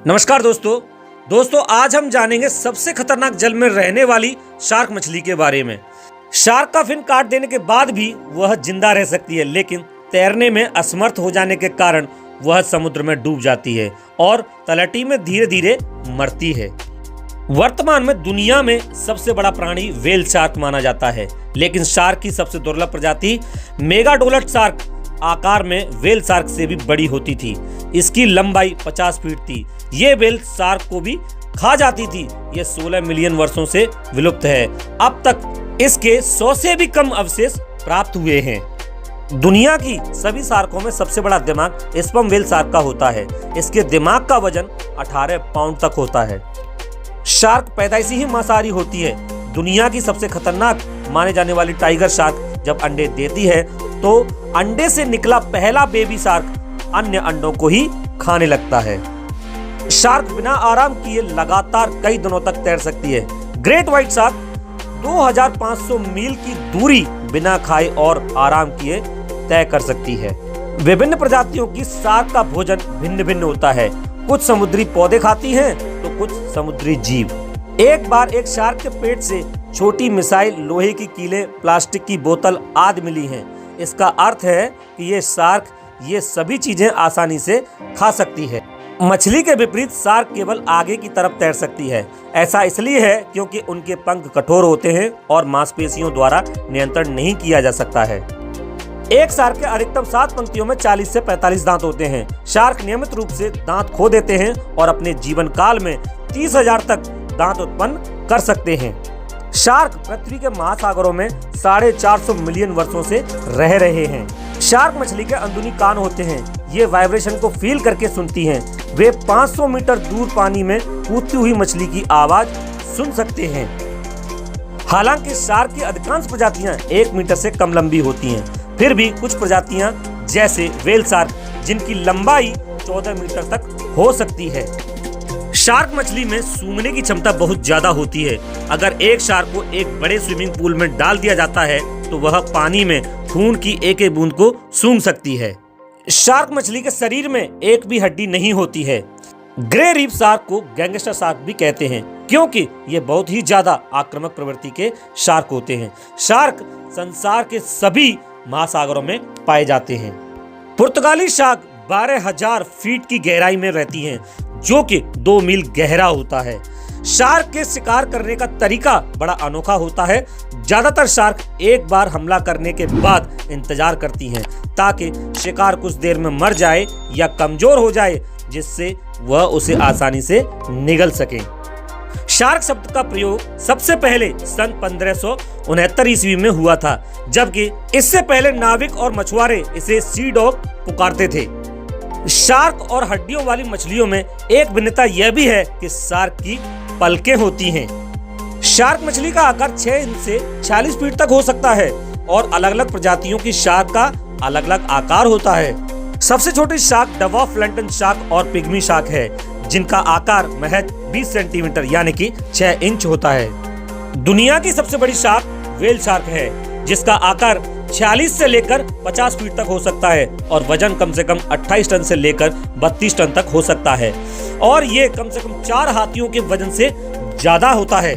नमस्कार दोस्तों आज हम जानेंगे सबसे खतरनाक जल में रहने वाली शार्क मछली के बारे में। शार्क का फिन काट देने के बाद भी वह जिंदा रह सकती है, लेकिन तैरने में असमर्थ हो जाने के कारण वह समुद्र में डूब जाती है और तलहटी में धीरे धीरे मरती है। वर्तमान में दुनिया में सबसे बड़ा प्राणी व्हेल शार्क माना जाता है, लेकिन शार्क की सबसे दुर्लभ प्रजाति मेगाडोलस शार्क आकार में व्हेल शार्क से भी बड़ी होती थी। इसकी लंबाई 50 फीट थी। ये व्हेल शार्क को भी खा जाती थी। ये 16 मिलियन वर्षों से विलुप्त है। अब तक इसके 100 से भी कम अवशेष प्राप्त हुए हैं। दुनिया की सभी शार्कों में सबसे बड़ा दिमाग स्पर्म व्हेल शार्क का होता है। इसके दिमाग का वजन 18 पाउंड तक होता है। शार्क पैदाइशी ही मांसाहारी होती है। दुनिया की सबसे खतरनाक माने जाने वाली टाइगर शार्क जब अंडे देती है तो अंडे से निकला पहला बेबी शार्क अन्य अंडों को ही खाने लगता है। शार्क बिना आराम किए लगातार कई दिनों तक तैर सकती है। ग्रेट व्हाइट शार्क 2500 मील की दूरी बिना खाए और आराम किए तय कर सकती है। विभिन्न प्रजातियों की शार्क का भोजन भिन्न भिन्न होता है। कुछ समुद्री पौधे खाती हैं तो कुछ समुद्री जीव। एक बार एक शार्क के पेट से छोटी मिसाइल, लोहे की कीलें, प्लास्टिक की बोतल आदि मिली हैं। इसका अर्थ है कि ये शार्क ये सभी चीजें आसानी से खा सकती है। मछली के विपरीत शार्क केवल आगे की तरफ तैर सकती है। ऐसा इसलिए है क्योंकि उनके पंख कठोर होते हैं और मांसपेशियों द्वारा नियंत्रण नहीं किया जा सकता है। एक शार्क के अधिकतम 7 पंक्तियों में 40 से 45 दांत होते हैं। शार्क नियमित रूप से दांत खो देते हैं और अपने जीवन काल में 30,000 तक दांत उत्पन्न कर सकते हैं। शार्क पृथ्वी के महासागरों में 450 मिलियन वर्षों से रह रहे हैं। शार्क मछली के अंदरूनी कान होते हैं। ये वाइब्रेशन को फील करके सुनती हैं। वे 500 मीटर दूर पानी में कूदती हुई मछली की आवाज सुन सकते हैं। हालांकि शार्क की अधिकांश प्रजातियां 1 मीटर से कम लंबी होती हैं, फिर भी कुछ प्रजातियां जैसे व्हेल शार्क जिनकी लंबाई 14 मीटर तक हो सकती है। शार्क मछली में सूंघने की क्षमता बहुत ज्यादा होती है। अगर एक शार्क को एक बड़े स्विमिंग पूल में डाल दिया जाता है तो वह पानी में खून की एक एक बूंद को सूंघ सकती है। शार्क मछली के शरीर में एक भी हड्डी नहीं होती है। ग्रे रीफ शार्क को गैंगस्टर शार्क भी कहते हैं क्योंकि ये बहुत ही ज्यादा आक्रामक प्रवृत्ति के शार्क होते हैं। शार्क संसार के सभी महासागरों में पाए जाते हैं। पुर्तगाली शार्क 12,000 फीट की गहराई में रहती हैं, जो कि 2 मील गहरा होता है। शार्क के शिकार करने का तरीका बड़ा अनोखा होता है। ज्यादातर शार्क एक बार हमला करने के बाद इंतजार करती हैं ताकि शिकार कुछ देर में मर जाए या कमजोर हो जाए, जिससे वह उसे आसानी से निगल सके। शार्क शब्द का प्रयोग सबसे पहले सन 1569 ईस्वी में हुआ था, जबकि इससे पहले नाविक और मछुआरे इसे सी डॉग पुकारते थे। शार्क और हड्डियों वाली मछलियों में एक भिन्नता यह भी है कि शार्क की पलकें होती हैं। शार्क मछली का आकार 6 इंच से 46 फीट तक हो सकता है और अलग अलग प्रजातियों की शार्क का अलग अलग आकार होता है। सबसे छोटी शार्क डवार्फ लैंटन शार्क और पिग्मी शार्क है, जिनका आकार महज 20 सेंटीमीटर यानी कि 6 इंच होता है। दुनिया की सबसे बड़ी शार्क व्हेल शार्क है, जिसका आकार 46 से लेकर 50 फीट तक हो सकता है और वजन कम से कम 28 टन से लेकर 32 टन तक हो सकता है और ये कम से कम 4 हाथियों के वजन से ज्यादा होता है।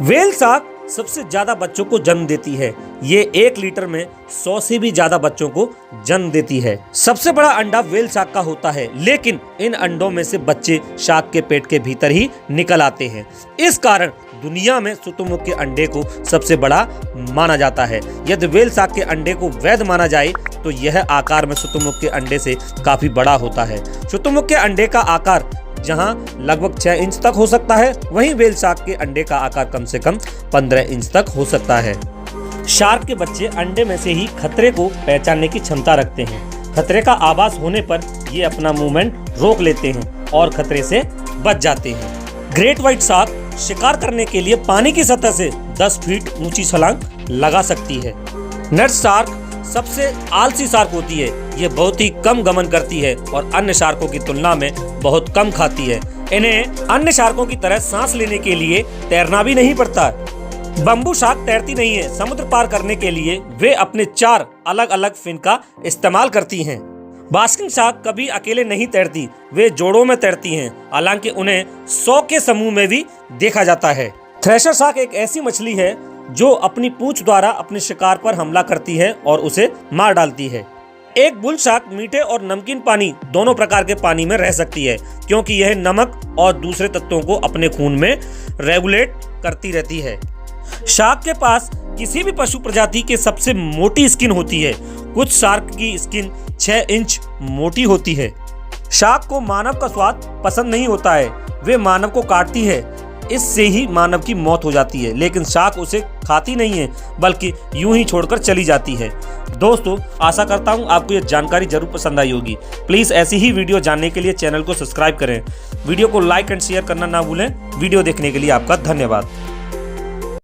व्हेल शार्क सबसे ज्यादा बच्चों को जन्म देती है। ये 1 लीटर में 100 से भी ज्यादा बच्चों को जन्म देती है। सबसे बड़ा अंडा व्हेल शार्क का होता है, लेकिन इन अंडों में से बच्चे शार्क के पेट के भीतर ही निकल आते हैं। इस कारण दुनिया में शुतुरमुर्ग के अंडे को सबसे बड़ा माना जाता है। यदि व्हेल शार्क के अंडे को वैध माना जाए तो यह आकार में शुतुरमुर्ग के अंडे से काफी बड़ा होता है। शुतुरमुर्ग के अंडे का आकार जहां लगभग 6 इंच तक हो सकता है, वहीं व्हेल शार्क के अंडे का आकार कम से कम 15 इंच तक हो सकता है। शार्क के बच्चे अंडे में से ही खतरे को पहचानने की क्षमता रखते हैं। खतरे का आभास होने पर ये अपना मूवमेंट रोक लेते हैं और खतरे से बच जाते हैं। ग्रेट व्हाइट शार्क शिकार करने के लिए पानी की सतह से 10 फीट ऊंची छलांग लगा सकती है। नट शार्क सबसे आलसी शार्क होती है। ये बहुत ही कम गमन करती है और अन्य शार्कों की तुलना में बहुत कम खाती है। इन्हें अन्य शार्कों की तरह सांस लेने के लिए तैरना भी नहीं पड़ता। बम्बू शार्क तैरती नहीं है। समुद्र पार करने के लिए वे अपने 4 अलग अलग फिन का इस्तेमाल करती हैं। बास्किंग शार्क कभी अकेले नहीं तैरती, वे जोड़ों में तैरती हैं। हालांकि उन्हें 100 के समूह में भी देखा जाता है। थ्रेशर शार्क एक ऐसी मछली है जो अपनी पूंछ द्वारा अपने शिकार पर हमला करती है और उसे मार डालती है। एक बुल शार्क मीठे और नमकीन पानी दोनों प्रकार के पानी में रह सकती है, क्योंकि यह नमक और दूसरे तत्वों को अपने खून में रेगुलेट करती रहती है। शार्क के पास किसी भी पशु प्रजाति के सबसे मोटी स्किन होती है। कुछ शार्क की स्किन 6 इंच मोटी होती है। शार्क को मानव का स्वाद पसंद नहीं होता है, वे मानव को काटती है, इससे ही मानव की मौत हो जाती है। लेकिन शार्क उसे खाती नहीं है, बल्कि यूं ही छोड़कर चली जाती है। दोस्तों, आशा करता हूं आपको ये जानकारी जरूर पसंद आई होगी। प्लीज ऐसी ही वीडियो जानने के लिए चैनल को सब्सक्राइब करें। वीडियो को लाइक एंड शेयर करना ना भूलें। वीडियो देखने के लिए आपका धन्यवाद।